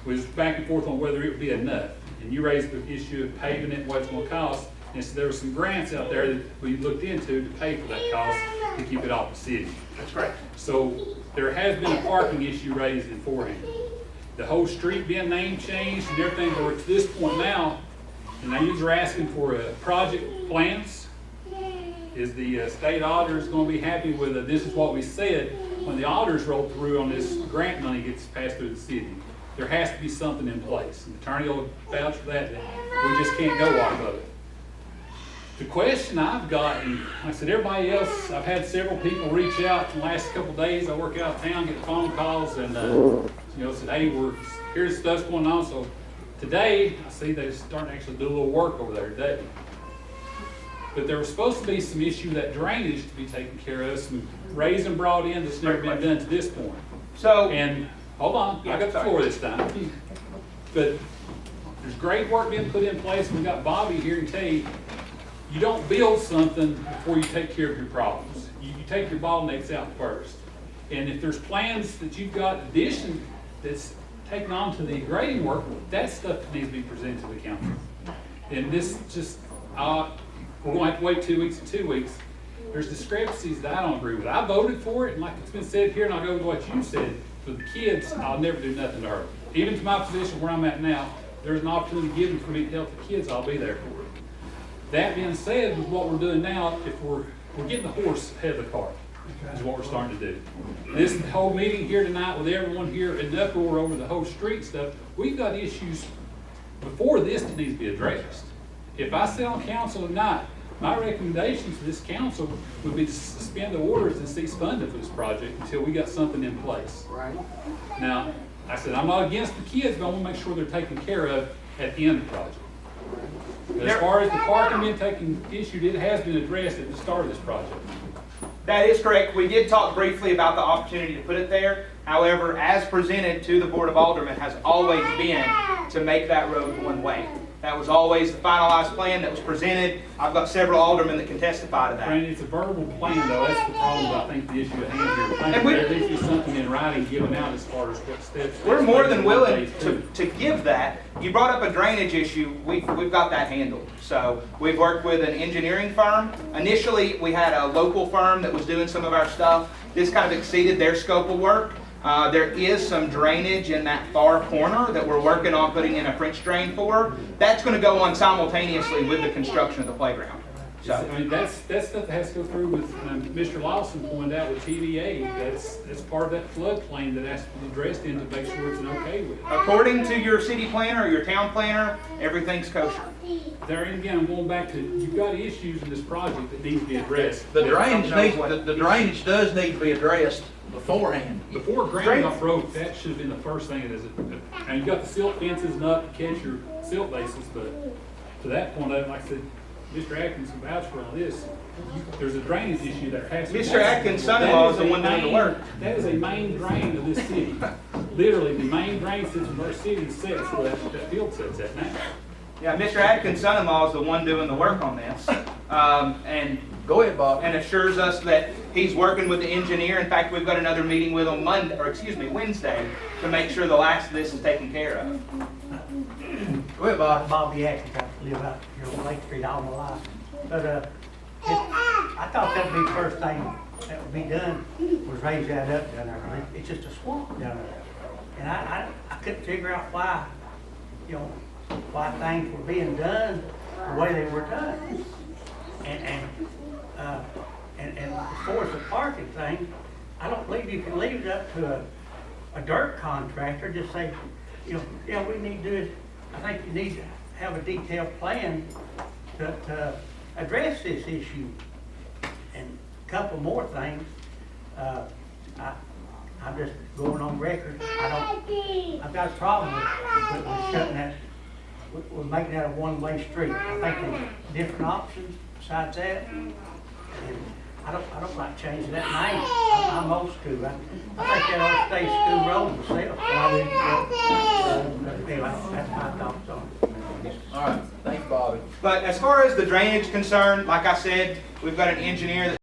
was back and forth on whether it would be enough. And you raised the issue of paving it, what it's gonna cost. And so there were some grants out there that we looked into to pay for that cost to keep it off the city. That's correct. So there has been a parking issue raised beforehand. The whole street being name changed and everything, but we're to this point now, and now you're asking for project plans. Is the state auditors going to be happy with it? This is what we said when the auditors roll through on this grant money gets passed through the city. There has to be something in place. And the attorney will vouch for that we just can't go off of it. The question I've got, and like I said, everybody else, I've had several people reach out in the last couple of days. I work out of town, get phone calls, and said, hey, here's stuff's going on. So today, I see they're starting to actually do a little work over there today. But there was supposed to be some issue with that drainage to be taken care of, some raising brought in that's never been done to this point. And hold on, I got the floor this time. But there's great work being put in place. We've got Bobby here to tell you, you don't build something before you take care of your problems. You take your bottlenecks out first. And if there's plans that you've got in addition that's taken on to the grading work, that stuff needs to be presented to the council. And this just, we're going to have to wait 2 weeks and 2 weeks. There's discrepancies that I don't agree with. I voted for it, and like it's been said here, and I'll go with what you said, for the kids, I'll never do nothing to hurt them. Even to my position where I'm at now, there's an opportunity given for me to help the kids, I'll be there for it. That being said, with what we're doing now, if we're getting the horse ahead of the cart, is what we're starting to do. This whole meeting here tonight with everyone here in uproar over the whole street stuff, we've got issues before this that needs to be addressed. If I sit on council tonight, my recommendation to this council would be to suspend the orders and cease funding for this project until we got something in place. Right. Now, I said I'm not against the kids, but I want to make sure they're taken care of at the end of the project. But as far as the parking being taken issued, it has been addressed at the start of this project. That is correct. We did talk briefly about the opportunity to put it there. However, as presented to the Board of Aldermen has always been to make that road one way. That was always the finalized plan that was presented. I've got several aldermen that can testify to that. Brandon, it's a verbal plan, though. That's the problem. I think the issue at hand here. There needs to be something in writing given out as far as what steps. We're more than willing to give that. You brought up a drainage issue. We've got that handled. So we've worked with an engineering firm. Initially, we had a local firm that was doing some of our stuff. This kind of exceeded their scope of work. There is some drainage in that far corner that we're working on putting in a French drain for. That's going to go on simultaneously with the construction of the playground. So I mean, that's stuff that has to go through with Mr. Lawson pointed out with TVA. That's part of that floodplain that has to be addressed in to make sure it's an okay with. According to your city planner or your town planner, everything's kosher. There and again, I'm going back to you've got issues in this project that need to be addressed. The drainage does need to be addressed beforehand. Before grading off road, that should have been the first thing. And you've got the silt fences and up to catch your silt bases, but to that point, like I said, Mr. Atkins can vouch for all this. There's a drainage issue there. Has to be. Mr. Atkins' son-in-law is the one doing the work. That is a main drain of this city. Literally, the main drain system of our city sets where that field sets at now. Yeah, Mr. Atkins' son-in-law is the one doing the work on this. And go ahead, Bob. And assures us that he's working with the engineer. In fact, we've got another meeting with him Wednesday to make sure the last of this is taken care of. Go ahead, Bob. Bobby Atkins, I live out here on Lake Street all my life. But I thought that would be the first thing that would be done was raise that up down there. It's just a swamp down there. And I couldn't figure out why, why things were being done the way they were done. And as far as the parking thing, I don't believe you can leave it up to a dirt contractor, just say, yeah, we need to do it. I think you need to have a detailed plan to address this issue. And a couple more things. I'm just going on record. I've got a problem with shutting that, with making that a one-way street. I think there's different options besides that. And I don't like changing that name. I'm old school. I think that ought to stay school road itself. Anyway, that's my thoughts on it. All right. Thanks, Bobby. But as far as the drainage concerned, like I said, we've got an engineer that